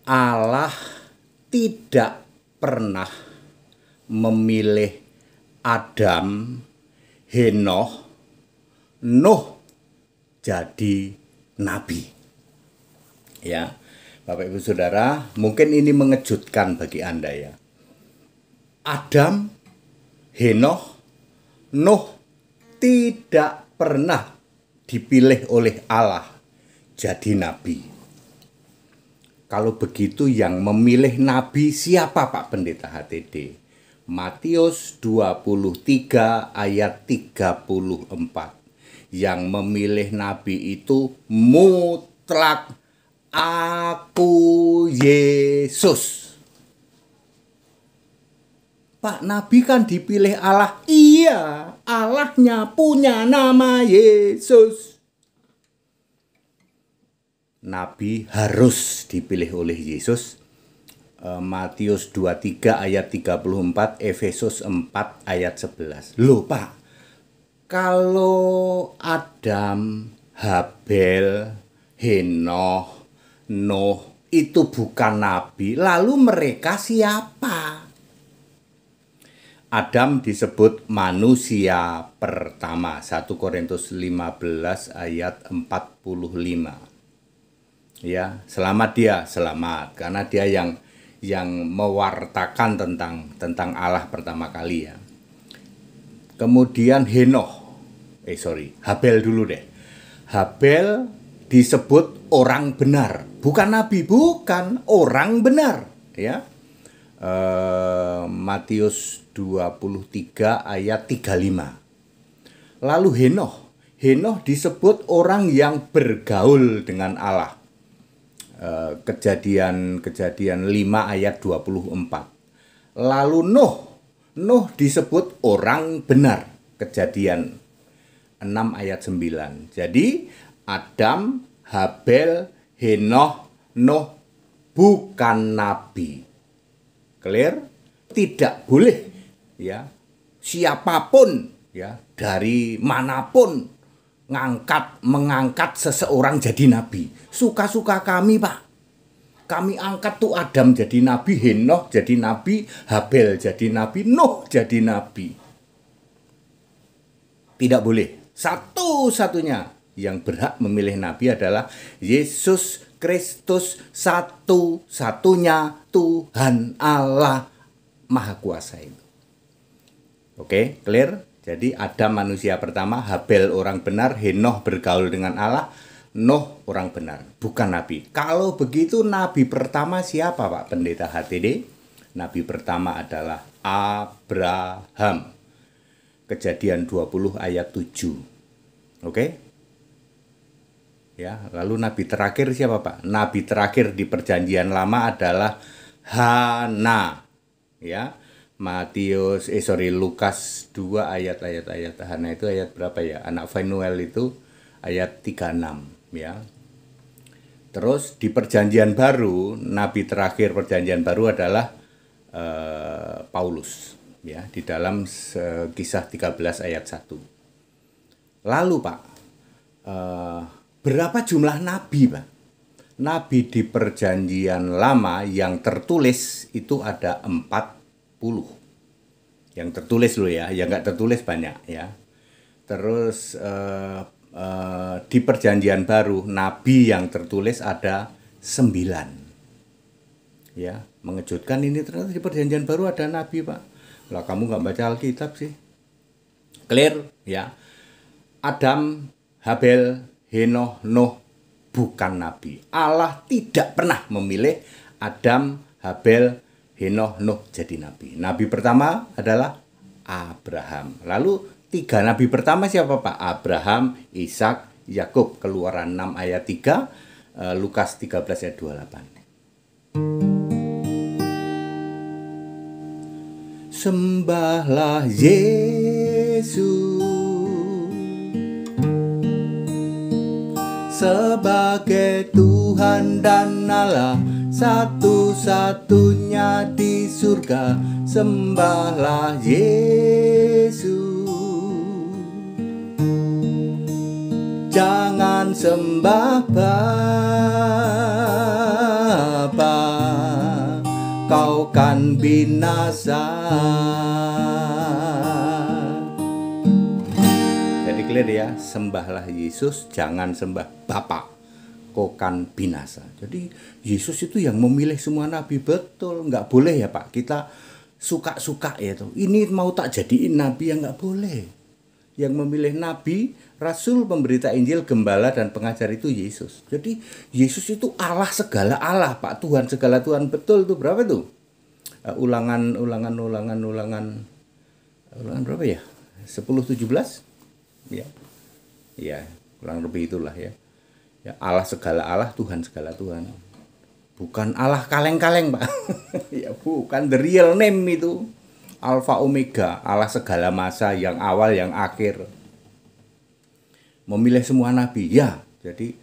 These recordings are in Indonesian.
Allah tidak pernah memilih Adam, Henoh, Nuh jadi nabi. Ya, Bapak Ibu Saudara, mungkin ini mengejutkan bagi Anda ya. Adam, Henoh, Nuh tidak pernah dipilih oleh Allah jadi nabi. Kalau begitu yang memilih nabi siapa Pak Pendeta HTD? Matius 23 ayat 34. Yang memilih nabi itu mutlak aku Yesus. Pak, nabi kan dipilih Allah. Iya, Allahnya punya nama Yesus. Nabi harus dipilih oleh Yesus. Matius 23 ayat 34, Efesus 4 ayat 11. Loh Pak, kalau Adam, Habel, Henoh, Nuh itu bukan nabi, lalu mereka siapa? Adam disebut manusia pertama, 1 Korintus 15 ayat 45. Ya, selamat dia, selamat karena dia yang mewartakan tentang Allah pertama kali ya. Kemudian Habel dulu deh. Habel disebut orang benar, bukan nabi, bukan orang benar ya. Matius 23 ayat 35. Lalu Henoh disebut orang yang bergaul dengan Allah. Kejadian 5 ayat 24. Lalu Nuh disebut orang benar. Kejadian 6 ayat 9. Jadi Adam, Habel, Henoh, Nuh bukan nabi. Clear? Tidak boleh ya siapapun ya dari manapun mengangkat seseorang jadi nabi. Suka-suka kami Pak. Kami angkat tuh Adam jadi nabi, Henoh jadi nabi, Habel jadi nabi, Nuh jadi nabi. Tidak boleh. Satu-satunya yang berhak memilih nabi adalah Yesus Kristus, satu-satunya Tuhan Allah Maha Kuasa itu. Oke, clear? Jadi Adam manusia pertama, Habel orang benar, Henoh bergaul dengan Allah, Nuh orang benar, bukan nabi. Kalau begitu nabi pertama siapa Pak Pendeta HTD? Nabi pertama adalah Abraham. Kejadian 20 ayat 7. Oke? Ya, lalu nabi terakhir siapa Pak? Nabi terakhir di Perjanjian Lama adalah Hana. Ya. Lukas 2 ayat Hana itu ayat berapa ya? Anak Fanuel itu ayat 36 ya. Terus di Perjanjian Baru, nabi terakhir Perjanjian Baru adalah Paulus ya, di dalam Kisah 13 ayat 1. Lalu Pak, berapa jumlah nabi Pak? Nabi di Perjanjian Lama yang tertulis itu ada 40. Yang tertulis loh ya, yang nggak tertulis banyak ya. Terus di Perjanjian Baru nabi yang tertulis ada 9. Ya, mengejutkan ini ternyata di Perjanjian Baru ada nabi Pak. Lah kamu nggak baca Alkitab sih. Clear ya. Adam, Habel, Henoh, Nuh bukan nabi. Allah tidak pernah memilih Adam, Habel, Henoh, Nuh jadi nabi. Nabi pertama adalah Abraham. Lalu 3 nabi pertama siapa Pak? Abraham, Ishak, Yakub. Keluaran 6 ayat 3, Lukas 13 ayat 28. Sembahlah Yesus sebagai Tuhan dan Allah satu-satunya di surga. Sembahlah Yesus, jangan sembah Bapa. akan binasa. Jadi clear ya, sembahlah Yesus, jangan sembah Bapa, kau kan binasa. Jadi Yesus itu yang memilih semua nabi, betul. Nggak boleh ya Pak, kita suka-suka ya tuh. Ini mau tak jadiin nabi, yang nggak boleh. Yang memilih nabi, rasul, pemberita Injil, gembala, dan pengajar itu Yesus. Jadi Yesus itu Allah segala Allah, Pak, Tuhan segala Tuhan. Betul tuh, berapa tuh? Ulangan berapa ya? 10:17? Ya. Ya, kurang lebih itulah ya. Ya, Allah segala Allah, Tuhan segala Tuhan. Bukan Allah kaleng-kaleng, Pak. Ya, bukan, the real name itu. Alfa Omega, Allah segala masa, yang awal, yang akhir. Memilih semua nabi, ya. Jadi,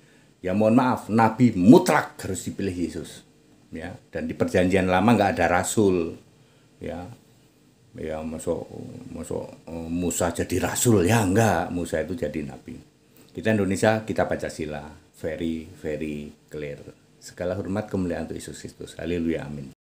ya mohon maaf, nabi mutlak harus dipilih Yesus. Ya, dan di perjanjian lama nggak ada rasul. Ya. Ya, masuk Musa jadi rasul, ya enggak. Musa itu jadi nabi. Kita Indonesia, kita Pancasila. Very, very clear. Segala hormat kemuliaan untuk Yesus Kristus. Haleluya, amin.